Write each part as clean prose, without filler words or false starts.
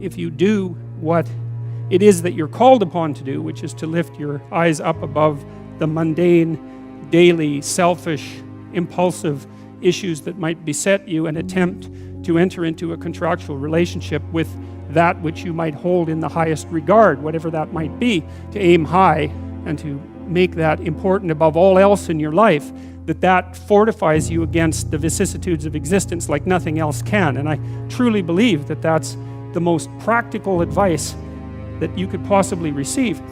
if you do what it is that you're called upon to do, which is to lift your eyes up above the mundane, daily, selfish, impulsive issues that might beset you, and attempt to enter into a contractual relationship with that which you might hold in the highest regard, whatever that might be, to aim high and to make that important above all else in your life, that fortifies you against the vicissitudes of existence like nothing else can. And I truly believe that that's the most practical advice that you could possibly receive.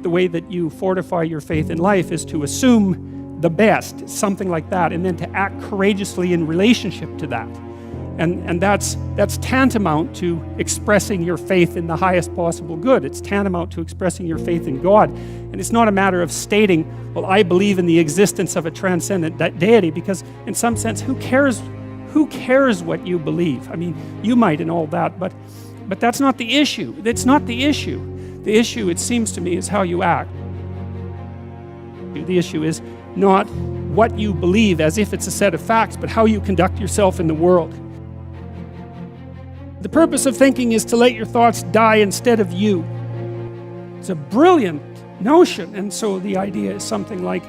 The way that you fortify your faith in life is to assume the best, something like that, and then to act courageously in relationship to that. And that's tantamount to expressing your faith in the highest possible good. It's tantamount to expressing your faith in God. And it's not a matter of stating, well, I believe in the existence of a transcendent deity, because in some sense, who cares what you believe? I mean, you might and all that, but that's not the issue. That's not the issue. The issue, it seems to me, is how you act. The issue is not what you believe as if it's a set of facts, but how you conduct yourself in the world. The purpose of thinking is to let your thoughts die instead of you. It's a brilliant notion, and so the idea is something like,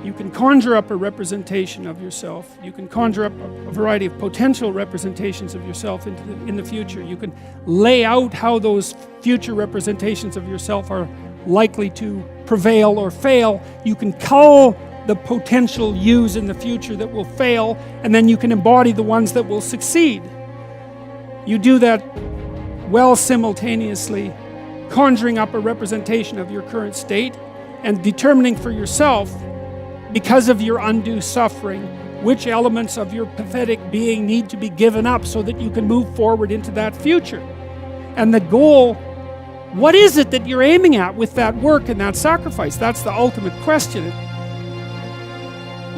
you can conjure up a representation of yourself. You can conjure up a variety of potential representations of yourself in the future. You can lay out how those future representations of yourself are likely to prevail or fail. You can cull the potential yous in the future that will fail, and then you can embody the ones that will succeed. You do that well simultaneously, conjuring up a representation of your current state and determining for yourself, because of your undue suffering, which elements of your pathetic being need to be given up so that you can move forward into that future. And the goal, what is it that you're aiming at with that work and that sacrifice? That's the ultimate question.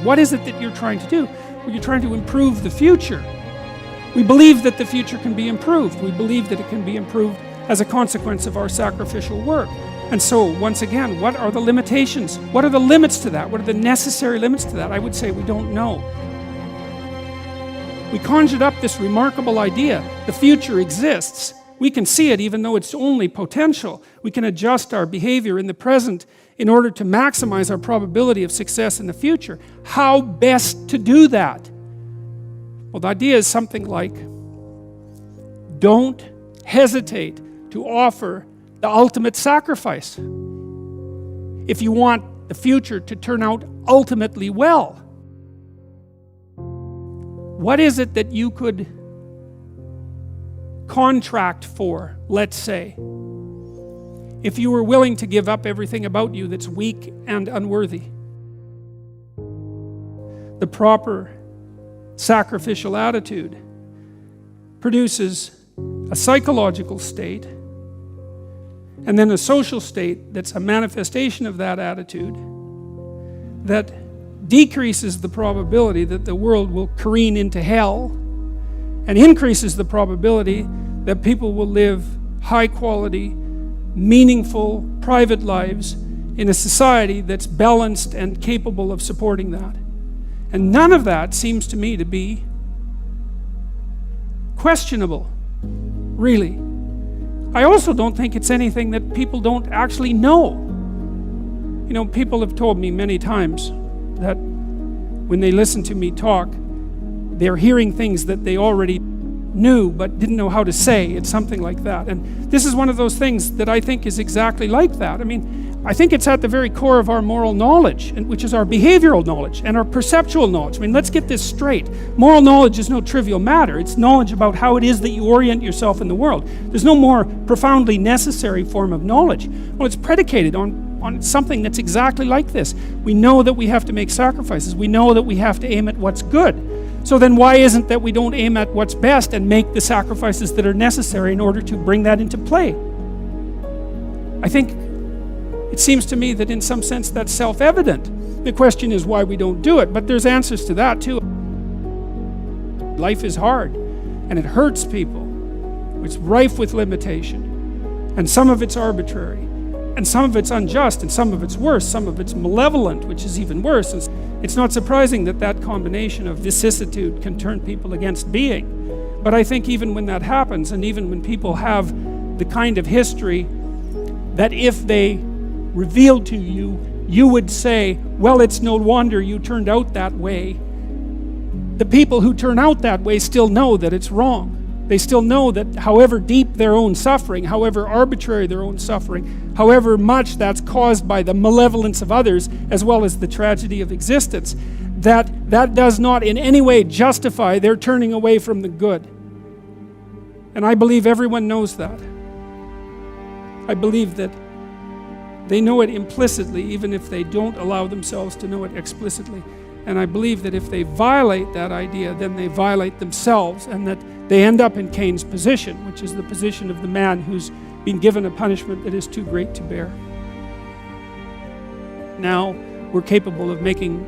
What is it that you're trying to do? Well, you're trying to improve the future. We believe that the future can be improved. We believe that it can be improved as a consequence of our sacrificial work. And so, once again, what are the limitations? What are the limits to that? What are the necessary limits to that? I would say we don't know. We conjured up this remarkable idea. The future exists. We can see it even though it's only potential. We can adjust our behavior in the present in order to maximize our probability of success in the future. How best to do that? Well, the idea is something like, don't hesitate to offer the ultimate sacrifice if you want the future to turn out ultimately well. What is it that you could contract for, let's say, if you were willing to give up everything about you that's weak and unworthy? The proper sacrificial attitude produces a psychological state, and then a social state that's a manifestation of that attitude that decreases the probability that the world will careen into hell and increases the probability that people will live high quality, meaningful, private lives in a society that's balanced and capable of supporting that. And none of that seems to me to be questionable, really. I also don't think it's anything that people don't actually know. You know, people have told me many times that when they listen to me talk, they're hearing things that they already knew but didn't know how to say. It's something like that. And this is one of those things that I think is exactly like that. I mean, I think it's at the very core of our moral knowledge, which is our behavioral knowledge and our perceptual knowledge. I mean, let's get this straight. Moral knowledge is no trivial matter. It's knowledge about how it is that you orient yourself in the world. There's no more profoundly necessary form of knowledge. Well, it's predicated on something that's exactly like this. We know that we have to make sacrifices. We know that we have to aim at what's good. So then why isn't that we don't aim at what's best and make the sacrifices that are necessary in order to bring that into play? I think it seems to me that in some sense that's self-evident. The question is why we don't do it, but there's answers to that too. Life is hard and it hurts people. It's rife with limitation, and some of it's arbitrary. And some of it's unjust, and some of it's worse, some of it's malevolent, which is even worse. It's not surprising that that combination of vicissitude can turn people against being. But I think even when that happens, and even when people have the kind of history that if they revealed to you, you would say, well, it's no wonder you turned out that way. The people who turn out that way still know that it's wrong. They still know that however deep their own suffering, however arbitrary their own suffering, however much that's caused by the malevolence of others, as well as the tragedy of existence, that does not in any way justify their turning away from the good. And I believe everyone knows that. I believe that they know it implicitly, even if they don't allow themselves to know it explicitly. And I believe that if they violate that idea, then they violate themselves, and that they end up in Cain's position, which is the position of the man who's been given a punishment that is too great to bear. Now we're capable of making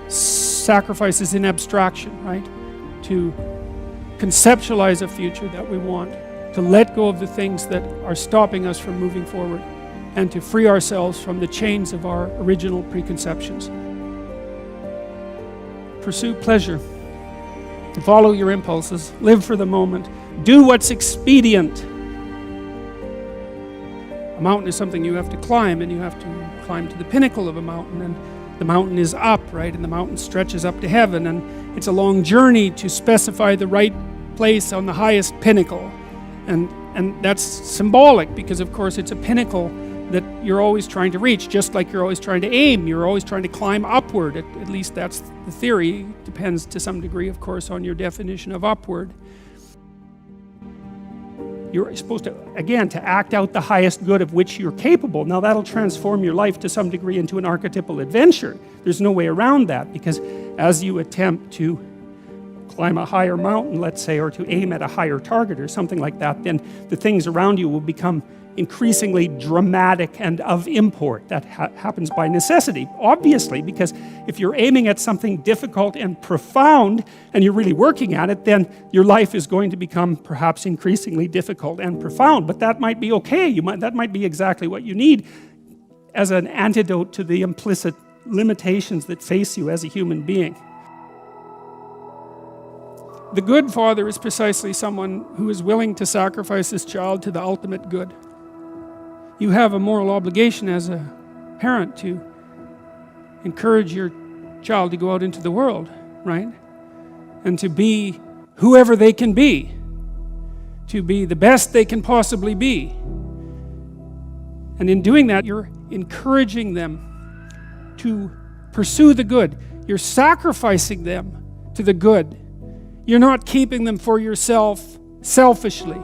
sacrifices in abstraction, right? To conceptualize a future that we want, to let go of the things that are stopping us from moving forward, and to free ourselves from the chains of our original preconceptions. Pursue pleasure. Follow your impulses. Live for the moment. Do what's expedient. A mountain is something you have to climb, and you have to climb to the pinnacle of a mountain, and the mountain is up, right? And the mountain stretches up to heaven, and it's a long journey to specify the right place on the highest pinnacle. And that's symbolic because, of course, it's a pinnacle that you're always trying to reach, just like you're always trying to aim. You're always trying to climb upward. At least that's the theory. It depends to some degree, of course, on your definition of upward. You're supposed to, again, to act out the highest good of which you're capable. Now that'll transform your life to some degree into an archetypal adventure. There's no way around that, because as you attempt to climb a higher mountain, let's say, or to aim at a higher target or something like that, then the things around you will become increasingly dramatic and of import. That happens by necessity, obviously, because if you're aiming at something difficult and profound and you're really working at it, then your life is going to become perhaps increasingly difficult and profound. But that might be okay. That might be exactly what you need as an antidote to the implicit limitations that face you as a human being. The good father is precisely someone who is willing to sacrifice his child to the ultimate good. You have a moral obligation as a parent to encourage your child to go out into the world, right? And to be whoever they can be, to be the best they can possibly be. And in doing that, you're encouraging them to pursue the good. You're sacrificing them to the good. You're not keeping them for yourself selfishly.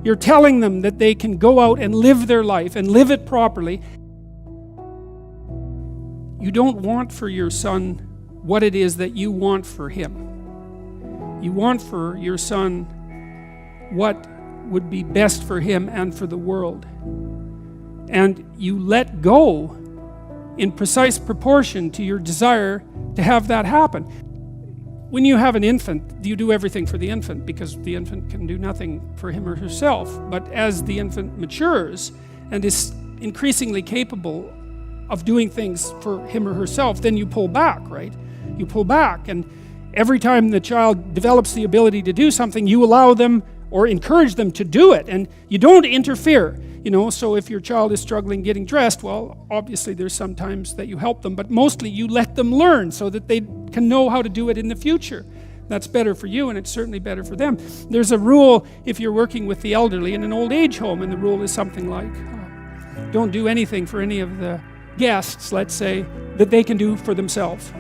You're telling them that they can go out and live their life and live it properly. You don't want for your son what it is that you want for him. You want for your son what would be best for him and for the world. And you let go in precise proportion to your desire to have that happen. When you have an infant, you do everything for the infant because the infant can do nothing for him or herself. But as the infant matures and is increasingly capable of doing things for him or herself, then you pull back, right? You pull back, and every time the child develops the ability to do something, you allow them or encourage them to do it, and you don't interfere. So if your child is struggling getting dressed, well, obviously there's some times that you help them, but mostly you let them learn so that they can know how to do it in the future. That's better for you, and it's certainly better for them. There's a rule if you're working with the elderly in an old age home, and the rule is something like, don't do anything for any of the guests, let's say, that they can do for themselves,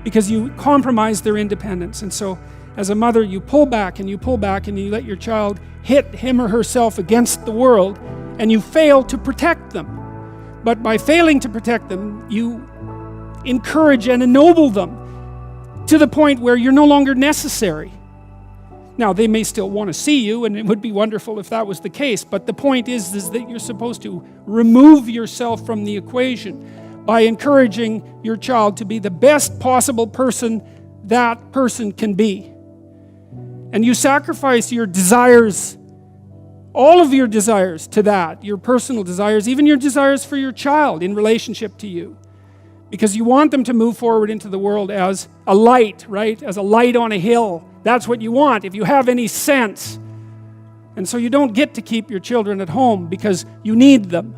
because you compromise their independence. And so as a mother, you pull back and you let your child hit him or herself against the world, and you fail to protect them. But by failing to protect them, you encourage and ennoble them to the point where you're no longer necessary. Now, they may still want to see you, and it would be wonderful if that was the case, but the point is that you're supposed to remove yourself from the equation by encouraging your child to be the best possible person that person can be. And you sacrifice your desires all of your desires to that, your personal desires, even your desires for your child in relationship to you. Because you want them to move forward into the world as a light, right? As a light on a hill. That's what you want, if you have any sense. And so you don't get to keep your children at home because you need them.